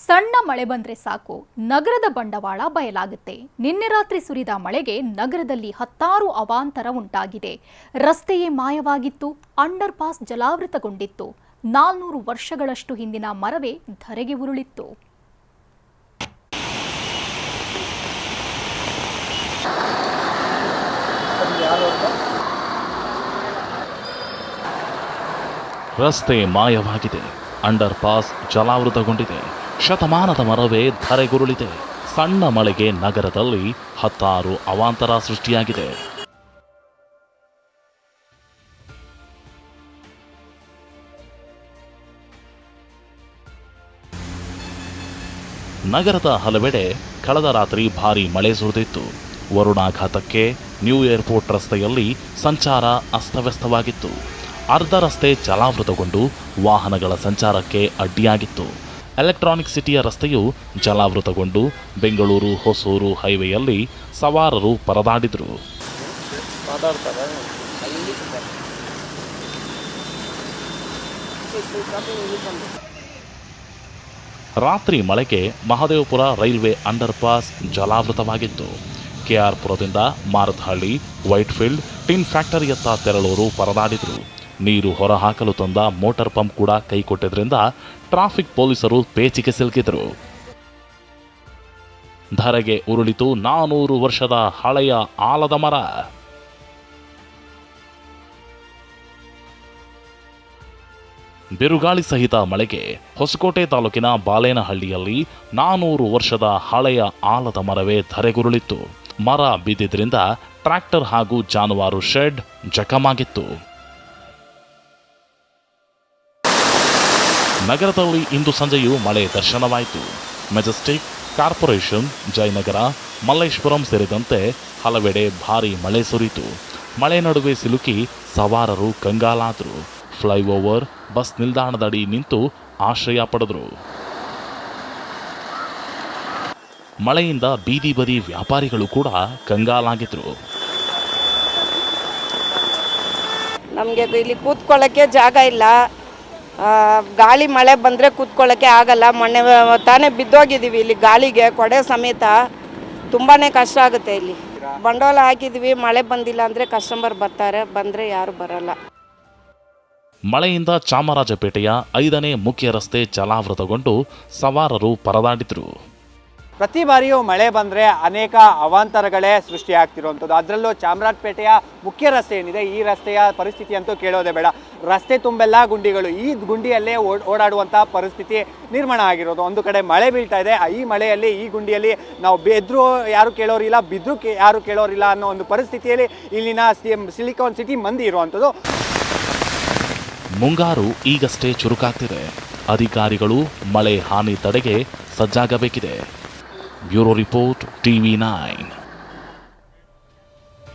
ಸಣ್ಣ ಮಳೆ ಬಂದ್ರೆ ಸಾಕು ನಗರದ ಬಂಡವಾಳ ಬಯಲಾಗುತ್ತೆ. ನಿನ್ನೆ ರಾತ್ರಿ ಸುರಿದ ಮಳೆಗೆ ನಗರದಲ್ಲಿ ಹತ್ತಾರು ಅವಾಂತರ ಉಂಟಾಗಿದೆ. ರಸ್ತೆಯೇ ಮಾಯವಾಗಿತ್ತು, ಅಂಡರ್ ಪಾಸ್ ಜಲಾವೃತಗೊಂಡಿತ್ತು. 400 ವರ್ಷಗಳಷ್ಟು ಹಿಂದಿನ ಮರವೇ ಧರೆಗೆ ಉರುಳಿತ್ತು. ರಸ್ತೆ ಮಾಯವಾಗಿದೆ, ಅಂಡರ್ ಪಾಸ್ ಜಲಾವೃತಗೊಂಡಿದೆ. ಶತಮಾನದ ಮರವೇ ಧರೆಗುರುಳಿದೆ. ಸಣ್ಣ ಮಳೆಗೆ ನಗರದಲ್ಲಿ ಹತ್ತಾರು ಅವಾಂತರ ಸೃಷ್ಟಿಯಾಗಿದೆ. ನಗರದ ಹಲವೆಡೆ ಕಳೆದ ರಾತ್ರಿ ಭಾರೀ ಮಳೆ ಸುರಿದಿತ್ತು. ವರುಣಾಘಾತಕ್ಕೆ ನ್ಯೂ ಏರ್ಪೋರ್ಟ್ ರಸ್ತೆಯಲ್ಲಿ ಸಂಚಾರ ಅಸ್ತವ್ಯಸ್ತವಾಗಿತ್ತು. ಅರ್ಧ ರಸ್ತೆ ಜಲಾವೃತಗೊಂಡು ವಾಹನಗಳ ಸಂಚಾರಕ್ಕೆ ಅಡ್ಡಿಯಾಗಿತ್ತು. ಎಲೆಕ್ಟ್ರಾನಿಕ್ ಸಿಟಿಯ ರಸ್ತೆಯು ಜಲಾವೃತಗೊಂಡು ಬೆಂಗಳೂರು ಹೊಸೂರು ಹೈವೇಯಲ್ಲಿ ಸವಾರರು ಪರದಾಡಿದರು. ರಾತ್ರಿ ಮಳೆಗೆ ಮಹದೇವಪುರ ರೈಲ್ವೆ ಅಂಡರ್ ಪಾಸ್ ಜಲಾವೃತವಾಗಿತ್ತು. ಕೆಆರ್ಪುರದಿಂದ ಮಾರತಹಳ್ಳಿ, ವೈಟ್ಫೀಲ್ಡ್, ಟಿನ್ ಫ್ಯಾಕ್ಟರಿಯತ್ತ ತೆರಳೋರು ಪರದಾಡಿದರು. ನೀರು ಹೊರಹಾಕಲು ತಂದ ಮೋಟಾರ್ ಪಂಪ್ ಕೂಡ ಕೈಕೊಟ್ಟಿದ್ರಿಂದ ಟ್ರಾಫಿಕ್ ಪೊಲೀಸರು ಪೇಚಿಗೆ ಸಿಲುಕಿದರು. ಧರೆಗೆ ಉರುಳಿತು 400 ವರ್ಷದ ಹಳೆಯ ಆಲದ ಮರ. ಬಿರುಗಾಳಿ ಸಹಿತ ಮಳೆಗೆ ಹೊಸಕೋಟೆ ತಾಲೂಕಿನ ಬಾಲೇನಹಳ್ಳಿಯಲ್ಲಿ 400 ವರ್ಷದ ಹಳೆಯ ಆಲದ ಮರವೇ ಧರೆಗುರುಳಿತ್ತು. ಮರ ಬಿದ್ದಿದ್ರಿಂದ ಟ್ರ್ಯಾಕ್ಟರ್ ಹಾಗೂ ಜಾನುವಾರು ಶೆಡ್ ಜಖಮಾಗಿತ್ತು. ನಗರದಲ್ಲಿ ಇಂದು ಸಂಜೆಯೂ ಮಳೆ ದರ್ಶನವಾಯಿತು. ಮೆಜೆಸ್ಟಿಕ್, ಕಾರ್ಪೊರೇಷನ್, ಜಯನಗರ, ಮಲ್ಲೇಶ್ವರಂ ಸೇರಿದಂತೆ ಹಲವೆಡೆ ಭಾರೀ ಮಳೆ ಸುರಿಯಿತು. ಮಳೆ ನಡುವೆ ಸಿಲುಕಿ ಸವಾರರು ಕಂಗಾಲಾದರು. ಫ್ಲೈಓವರ್, ಬಸ್ ನಿಲ್ದಾಣದಡಿ ನಿಂತು ಆಶ್ರಯ ಪಡೆದರು. ಮಳೆಯಿಂದ ಬೀದಿ ಬದಿ ವ್ಯಾಪಾರಿಗಳು ಕೂಡ ಕಂಗಾಲಾಗಿದ್ರು. ನಮಗೆ ಇಲ್ಲಿ ಕೂತ್ಕೊಳ್ಳೋಕ್ಕೆ ಜಾಗ ಇಲ್ಲ. ಗಾಳಿ ಮಳೆ ಬಂದರೆ ಕೂತ್ಕೊಳ್ಳೋಕ್ಕೆ ಆಗಲ್ಲ. ಮೊನ್ನೆ ತಾನೇ ಬಿದ್ದೋಗಿದ್ದೀವಿ ಇಲ್ಲಿ ಗಾಳಿಗೆ, ಕೊಡೆ ಸಮೇತ. ತುಂಬಾ ಕಷ್ಟ ಆಗುತ್ತೆ. ಇಲ್ಲಿ ಬಂಡವಾಳ ಹಾಕಿದ್ವಿ, ಮಳೆ ಬಂದಿಲ್ಲ ಅಂದರೆ ಕಸ್ಟಮರ್ ಬರ್ತಾರೆ, ಬಂದರೆ ಯಾರು ಬರಲ್ಲ. ಮಳೆಯಿಂದ ಚಾಮರಾಜಪೇಟೆಯ 5ನೇ ಮುಖ್ಯ ರಸ್ತೆ ಜಲಾವೃತಗೊಂಡು ಸವಾರರು ಪರದಾಡಿದ್ರು. ಪ್ರತಿ ಬಾರಿಯೂ ಮಳೆ ಬಂದರೆ ಅನೇಕ ಅವಾಂತರಗಳೇ ಸೃಷ್ಟಿಯಾಗ್ತಿರುವಂಥದ್ದು. ಅದರಲ್ಲೂ ಚಾಮರಾಜಪೇಟೆಯ ಮುಖ್ಯ ರಸ್ತೆ ಏನಿದೆ, ಈ ರಸ್ತೆಯ ಪರಿಸ್ಥಿತಿ ಅಂತೂ ಕೇಳೋದೇ ಬೇಡ. ರಸ್ತೆ ತುಂಬೆಲ್ಲ ಗುಂಡಿಗಳು. ಈ ಗುಂಡಿಯಲ್ಲೇ ಓಡಾಡುವಂಥ ಪರಿಸ್ಥಿತಿ ನಿರ್ಮಾಣ ಆಗಿರೋದು. ಒಂದು ಕಡೆ ಮಳೆ ಬೀಳ್ತಾ ಇದೆ, ಈ ಮಳೆಯಲ್ಲಿ ಈ ಗುಂಡಿಯಲ್ಲಿ ನಾವು ಬೆದ್ರೂ ಯಾರು ಕೇಳೋರಿಲ್ಲ, ಬಿದ್ದರೂ ಯಾರು ಕೇಳೋರಿಲ್ಲ ಅನ್ನೋ ಒಂದು ಪರಿಸ್ಥಿತಿಯಲ್ಲಿ ಇಲ್ಲಿನ ಸಿಲಿಕಾನ್ ಸಿಟಿ ಮಂದಿ ಇರುವಂಥದ್ದು. ಮುಂಗಾರು ಈಗಷ್ಟೇ ಚುರುಕಾಗ್ತಿದೆ. ಅಧಿಕಾರಿಗಳು ಮಳೆ ಹಾನಿ ತಡೆಗೆ ಸಜ್ಜಾಗಬೇಕಿದೆ. Bureau report, TV9.